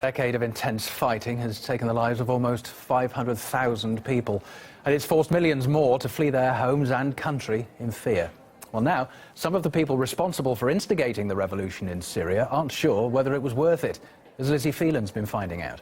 A decade of intense fighting has taken the lives of almost 500,000 people, and it's forced millions more to flee their homes and country in fear. Well, now, some of the people responsible for instigating the revolution in Syria aren't sure whether it was worth it, as Lizzie Phelan's been finding out.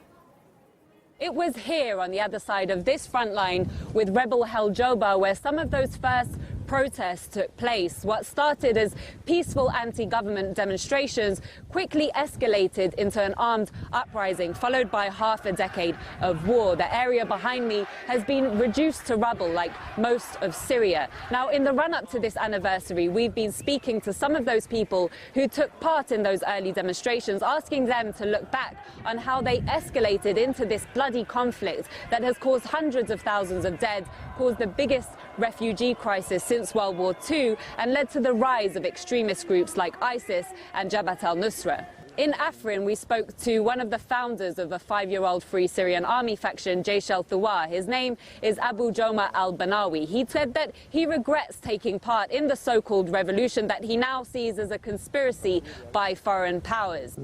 It was here on the other side of this front line with rebel Hel Joba where some of those first protests took place. What started as peaceful anti-government demonstrations quickly escalated into an armed uprising, followed by half a decade of war. The area behind me has been reduced to rubble, like most of Syria. Now, in the run-up to this anniversary, we've been speaking to some of those people who took part in those early demonstrations, asking them to look back on how they escalated into this bloody conflict that has caused hundreds of thousands of dead, caused the biggest refugee crisis since World War II, and led to the rise of extremist groups like ISIS and Jabhat al-Nusra. In Afrin, we spoke to one of the founders of the 5-year-old Free Syrian Army faction, Jaish al-Thawar. His name is Abu Joma al-Banawi. He said that he regrets taking part in the so-called revolution that he now sees as a conspiracy by foreign powers.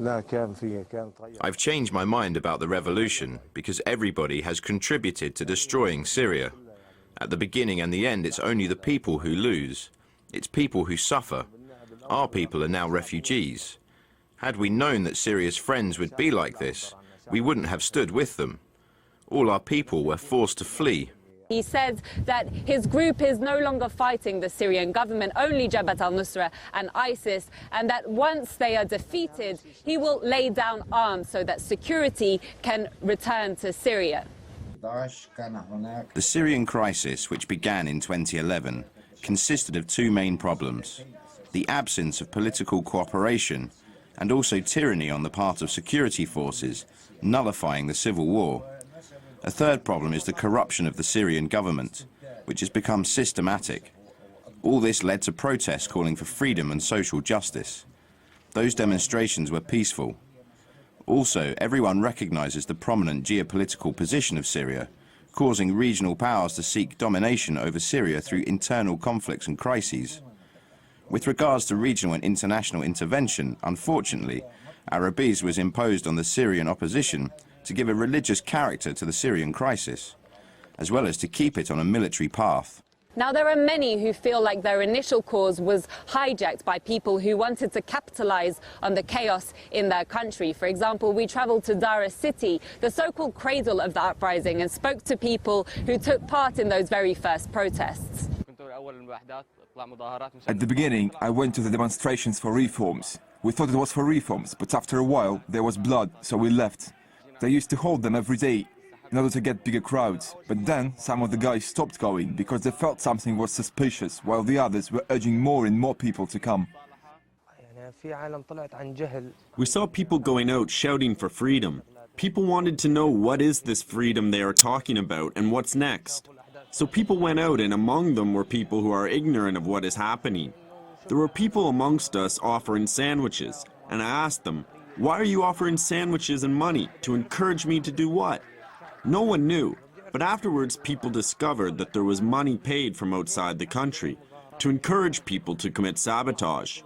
I've changed my mind about the revolution because everybody has contributed to destroying Syria. At the beginning and the end, it's only the people who lose. It's people who suffer. Our people are now refugees. Had we known that Syria's friends would be like this, we wouldn't have stood with them. All our people were forced to flee. He said that his group is no longer fighting the Syrian government, only Jabhat al-Nusra and ISIS, and that once they are defeated, he will lay down arms so that security can return to Syria. The Syrian crisis, which began in 2011, consisted of two main problems: the absence of political cooperation and also tyranny on the part of security forces, nullifying the civil war. A third problem is the corruption of the Syrian government, which has become systematic. All this led to protests calling for freedom and social justice. Those demonstrations were peaceful. Also, everyone recognizes the prominent geopolitical position of Syria, causing regional powers to seek domination over Syria through internal conflicts and crises. With regards to regional and international intervention, unfortunately, Arabiz was imposed on the Syrian opposition to give a religious character to the Syrian crisis, as well as to keep it on a military path. Now, there are many who feel like their initial cause was hijacked by people who wanted to capitalize on the chaos in their country. For example, we traveled to Dara City, the so-called cradle of the uprising, and spoke to people who took part in those very first protests. At the beginning, I went to the demonstrations for reforms. We thought it was for reforms, but after a while, there was blood, so we left. They used to hold them every day in order to get bigger crowds, but then some of the guys stopped going because they felt something was suspicious, while the others were urging more and more people to come. We saw people going out shouting for freedom. People wanted to know what is this freedom they are talking about and what's next. So people went out, and among them were people who are ignorant of what is happening. There were people amongst us offering sandwiches, and I asked them, "Why are you offering sandwiches and money? To encourage me to do what?" No one knew, but afterwards people discovered that there was money paid from outside the country to encourage people to commit sabotage.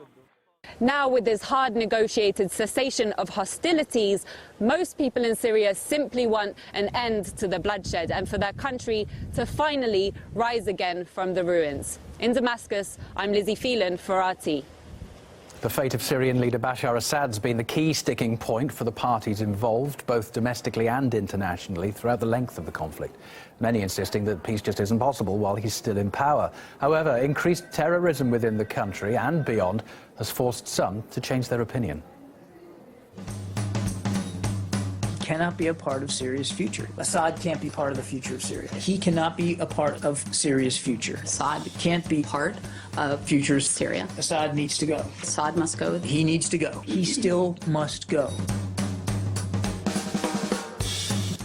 Now, with this hard negotiated cessation of hostilities, most people in Syria simply want an end to the bloodshed and for their country to finally rise again from the ruins. In Damascus, I'm Lizzie Phelan for RT. The fate of Syrian leader Bashar Assad's been the key sticking point for the parties involved, both domestically and internationally, throughout the length of the conflict. Many insisting that peace just isn't possible while he's still in power. However, increased terrorism within the country and beyond has forced some to change their opinion. Cannot be a part of Syria's future. Assad can't be part of the future of Syria. He cannot be a part of Syria's future. Assad Can't be part of future's Syria. Assad needs to go. Assad must go. He needs to go. He still must go.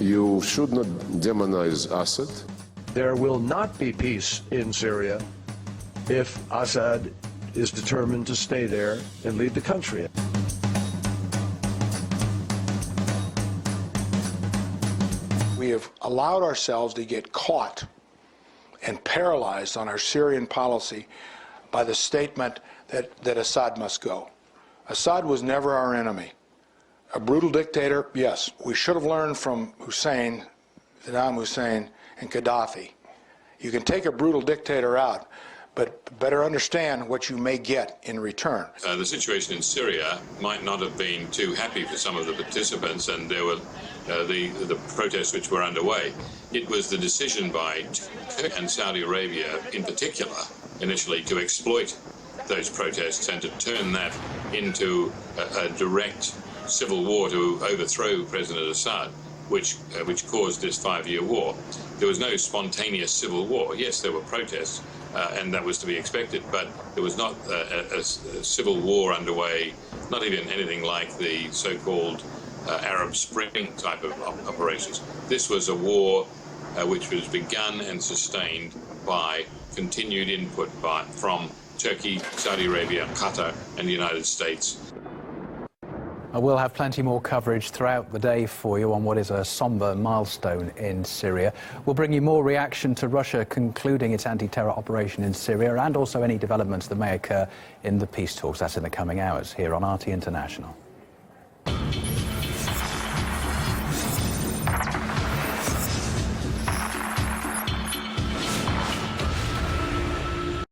You should not demonize Assad. There will not be peace in Syria if Assad is determined to stay there and lead the country. We have allowed ourselves to get caught and paralyzed on our Syrian policy by the statement that Assad must go. Assad was never our enemy. A brutal dictator, yes. We should have learned from Hussein, Saddam Hussein, and Gaddafi. You can take a brutal dictator out, but better understand what you may get in return. The situation in Syria might not have been too happy for some of the participants, and there were the protests which were underway. It was the decision by Turkey and Saudi Arabia in particular, initially, to exploit those protests and to turn that into a direct civil war to overthrow President Assad, which caused this 5-year war. There was no spontaneous civil war. Yes, there were protests, and that was to be expected, but there was not a civil war underway, not even anything like the so-called Arab Spring type of operations. This was a war which was begun and sustained by continued input from Turkey, Saudi Arabia, Qatar, and the United States. We'll have plenty more coverage throughout the day for you on what is a somber milestone in Syria. We'll bring you more reaction to Russia concluding its anti-terror operation in Syria, and also any developments that may occur in the peace talks. That's in the coming hours here on RT International.